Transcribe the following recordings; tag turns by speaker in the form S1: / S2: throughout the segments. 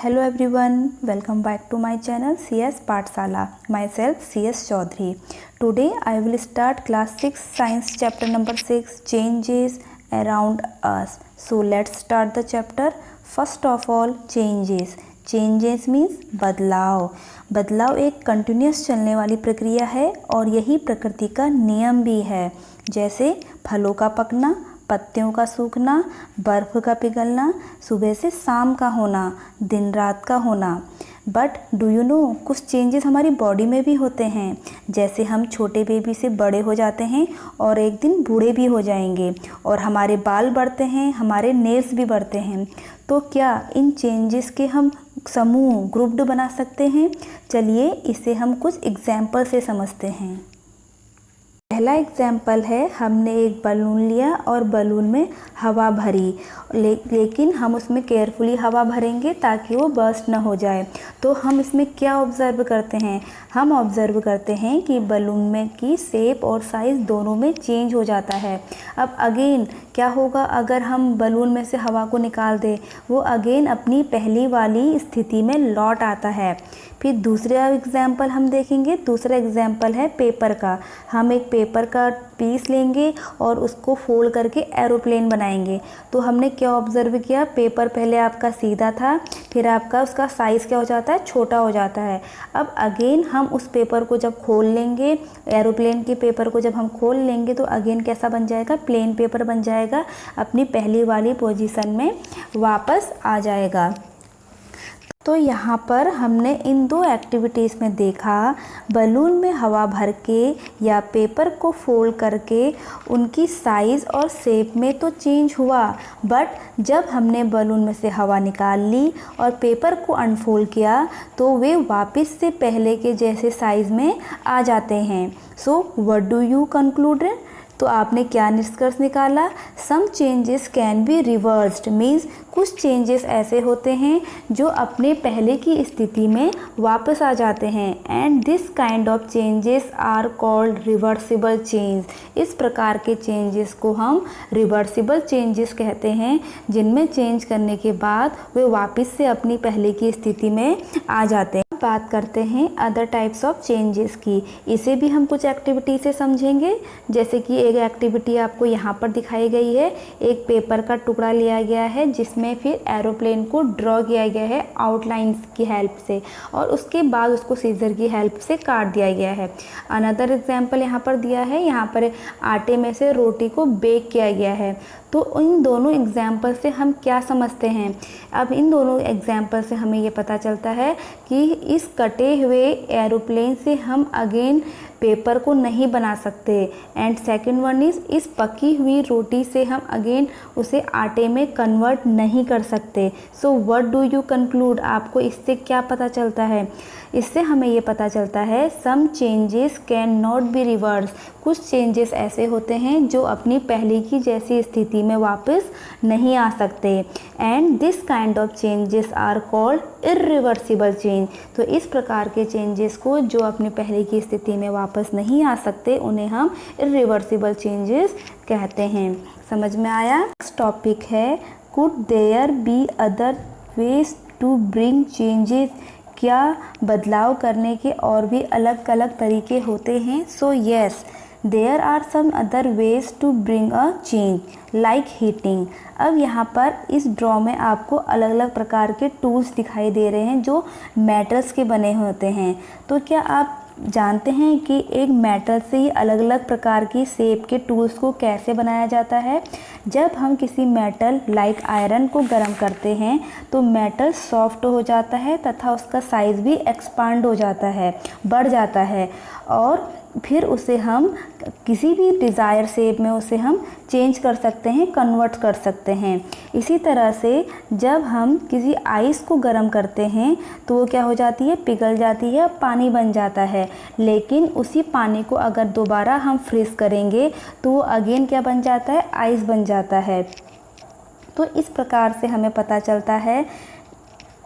S1: Hello everyone, welcome back to my channel CS Pathshala. Myself CS Chaudhary. Today I will start class 6 science chapter number 6 changes around us. So let's start the chapter. First of all changes. Changes means बदलाव. बदलाव एक continuous चलने वाली प्रक्रिया है और यही प्रकृति का नियम भी है. जैसे फलों का पकना, पत्तियों का सूखना, बर्फ़ का पिघलना, सुबह से शाम का होना, दिन रात का होना. बट डू यू नो कुछ चेंजेस हमारी बॉडी में भी होते हैं. जैसे हम छोटे बेबी से बड़े हो जाते हैं और एक दिन बूढ़े भी हो जाएंगे और हमारे बाल बढ़ते हैं, हमारे नेल्स भी बढ़ते हैं. तो क्या इन चेंजेस के हम समूह ग्रुप्ड बना सकते हैं? चलिए इसे हम कुछ एग्जाम्पल से समझते हैं. पहला एग्जाम्पल है, हमने एक बलून लिया और बलून में हवा भरी, लेकिन हम उसमें केयरफुली हवा भरेंगे ताकि वो बर्स्ट ना हो जाए. तो हम इसमें क्या ऑब्ज़र्व करते हैं? हम ऑब्ज़र्व करते हैं कि बलून में की शेप और साइज़ दोनों में चेंज हो जाता है. अब अगेन क्या होगा अगर हम बलून में से हवा को निकाल दें? वो अगेन अपनी पहली वाली स्थिति में लौट आता है. फिर दूसरा एग्जाम्पल हम देखेंगे. दूसरा एग्जाम्पल है पेपर का. हम एक पेपर का पीस लेंगे और उसको फोल्ड करके एरोप्लेन बनाएंगे. तो हमने क्या ऑब्ज़र्व किया? पेपर पहले आपका सीधा था, फिर आपका उसका साइज़ क्या हो जाता है? छोटा हो जाता है. अब अगेन हम उस पेपर को जब खोल लेंगे, एरोप्लेन के पेपर को जब हम खोल लेंगे तो अगेन कैसा बन जाएगा? प्लेन पेपर बन जाएगा, अपनी पहली वाली पोजीशन में वापस आ जाएगा. तो यहाँ पर हमने इन दो एक्टिविटीज़ में देखा, बलून में हवा भर के या पेपर को फोल्ड करके उनकी साइज़ और शेप में तो चेंज हुआ, बट जब हमने बलून में से हवा निकाल ली और पेपर को अनफोल्ड किया तो वे वापस से पहले के जैसे साइज़ में आ जाते हैं. So what do you conclude? तो आपने क्या निष्कर्ष निकाला? Some changes can be reversed, means कुछ चेंजेस ऐसे होते हैं जो अपने पहले की स्थिति में वापस आ जाते हैं. And this kind of changes are called reversible change. इस प्रकार के चेंजेस को हम रिवर्सिबल चेंजेस कहते हैं, जिनमें चेंज करने के बाद वे वापस से अपनी पहले की स्थिति में आ जाते हैं. बात करते हैं अदर टाइप्स ऑफ चेंजेस की. इसे भी हम कुछ एक्टिविटी से समझेंगे. जैसे कि एक एक्टिविटी आपको यहाँ पर दिखाई गई है. एक पेपर का टुकड़ा लिया गया है जिसमें फिर एरोप्लेन को ड्रॉ किया गया है आउटलाइंस की हेल्प से, और उसके बाद उसको सीजर की हेल्प से काट दिया गया है. अनदर एग्जाम्पल यहाँ पर दिया है. यहाँ पर आटे में से रोटी को बेक किया गया है. तो इन दोनों एग्जाम्पल से हम क्या समझते हैं? अब इन दोनों एग्जाम्पल से हमें ये पता चलता है कि इस कटे हुए एरोप्लेन से हम अगेन पेपर को नहीं बना सकते. एंड सेकंड वन इज़, इस पकी हुई रोटी से हम अगेन उसे आटे में कन्वर्ट नहीं कर सकते. सो व्हाट डू यू कंक्लूड? आपको इससे क्या पता चलता है? इससे हमें ये पता चलता है some changes can not be reverse. कुछ चेंजेस ऐसे होते हैं जो अपनी पहले की जैसी स्थिति में वापस नहीं आ सकते. And this kind of changes are called irreversible change. तो इस प्रकार के चेंजेस को जो अपनी पहले की स्थिति में वापस नहीं आ सकते, उन्हें हम इर्रिवर्सिबल चेंजेस कहते हैं. समझ में आया? नेक्स्ट टॉपिक है, could there be other ways to bring changes? क्या बदलाव करने के और भी अलग अलग तरीके होते हैं? So yes, there are some other ways to bring a change like heating. अब यहाँ पर इस ड्रॉ में आपको अलग अलग प्रकार के टूल्स दिखाई दे रहे हैं जो मेटल्स के बने होते हैं. तो क्या आप जानते हैं कि एक मेटल से ही अलग अलग प्रकार की शेप के टूल्स को कैसे बनाया जाता है? जब हम किसी मेटल लाइक आयरन को गर्म करते हैं तो मेटल सॉफ्ट हो जाता है तथा उसका साइज़ भी एक्सपांड हो जाता है, बढ़ जाता है, और फिर उसे हम किसी भी डिज़ायर शेप में उसे हम चेंज कर सकते हैं, कन्वर्ट कर सकते हैं. इसी तरह से जब हम किसी आइस को गर्म करते हैं तो वो क्या हो जाती है? पिघल जाती है, पानी बन जाता है. लेकिन उसी पानी को अगर दोबारा हम फ्रीज करेंगे तो वो अगेन क्या बन जाता है? आइस बन जाता है. तो इस प्रकार से हमें पता चलता है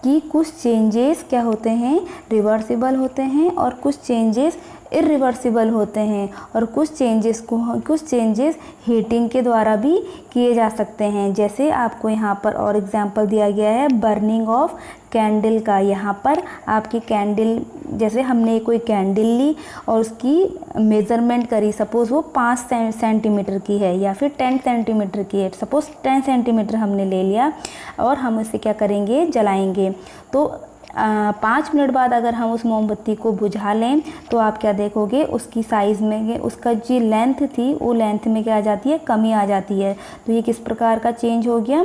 S1: कि कुछ चेंजेस क्या होते हैं? रिवर्सिबल होते हैं और कुछ चेंजेस इरिवर्सिबल होते हैं, और कुछ चेंजेस हीटिंग के द्वारा भी किए जा सकते हैं. जैसे आपको यहाँ पर और एग्जांपल दिया गया है, बर्निंग ऑफ कैंडल का। यहाँ पर आपकी कैंडल, जैसे हमने कोई कैंडल ली और उसकी मेज़रमेंट करी, सपोज़ वो 5 सेंटीमीटर की है या फिर 10 सेंटीमीटर की है, सपोज़ 10 सेंटीमीटर हमने ले लिया और हम इसे क्या करेंगे, जलाएंगे। तो 5 मिनट बाद अगर हम उस मोमबत्ती को बुझा लें तो आप क्या देखोगे, उसकी साइज़ में, उसका जो लेंथ थी वो लेंथ में क्या आ जाती है, कमी आ जाती है। तो ये किस प्रकार का चेंज हो गया,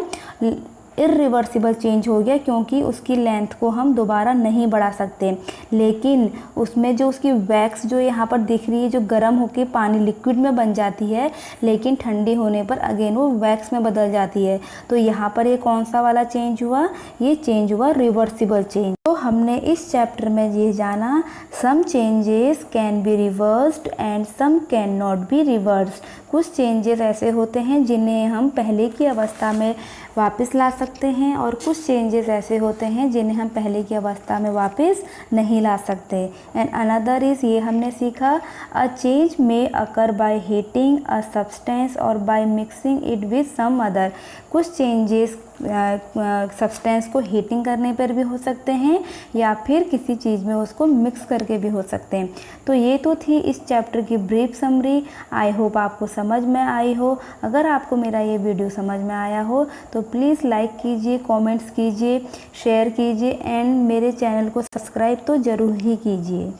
S1: इरिवर्सिबल चेंज हो गया, क्योंकि उसकी लेंथ को हम दोबारा नहीं बढ़ा सकते। लेकिन उसमें जो उसकी वैक्स जो यहाँ पर दिख रही है, जो गर्म होकर पानी लिक्विड में बन जाती है, लेकिन ठंडी होने पर अगेन वो वैक्स में बदल जाती है। तो यहाँ पर ये कौन सा वाला चेंज हुआ, ये चेंज हुआ रिवर्सिबल चेंज। तो हमने इस चैप्टर में ये जाना, some changes can be reversed and some can not be reversed. कुछ चेंजेस ऐसे होते हैं जिन्हें हम पहले की अवस्था में वापस ला सकते हैं और कुछ चेंजेस ऐसे होते हैं जिन्हें हम पहले की अवस्था में वापस नहीं ला सकते। एंड अनदर इज़, ये हमने सीखा, a change may occur by heating a substance और by mixing it with some other. कुछ चेंजेस सब्सटेंस को हीटिंग करने पर भी हो सकते हैं या फिर किसी चीज़ में उसको मिक्स करके भी हो सकते हैं। तो ये तो थी इस चैप्टर की ब्रीफ समरी। आई होप आपको समझ में आई हो। अगर आपको मेरा ये वीडियो समझ में आया हो तो प्लीज़ लाइक कीजिए, कमेंट्स कीजिए, शेयर कीजिए एंड मेरे चैनल को सब्सक्राइब तो ज़रूर ही कीजिए।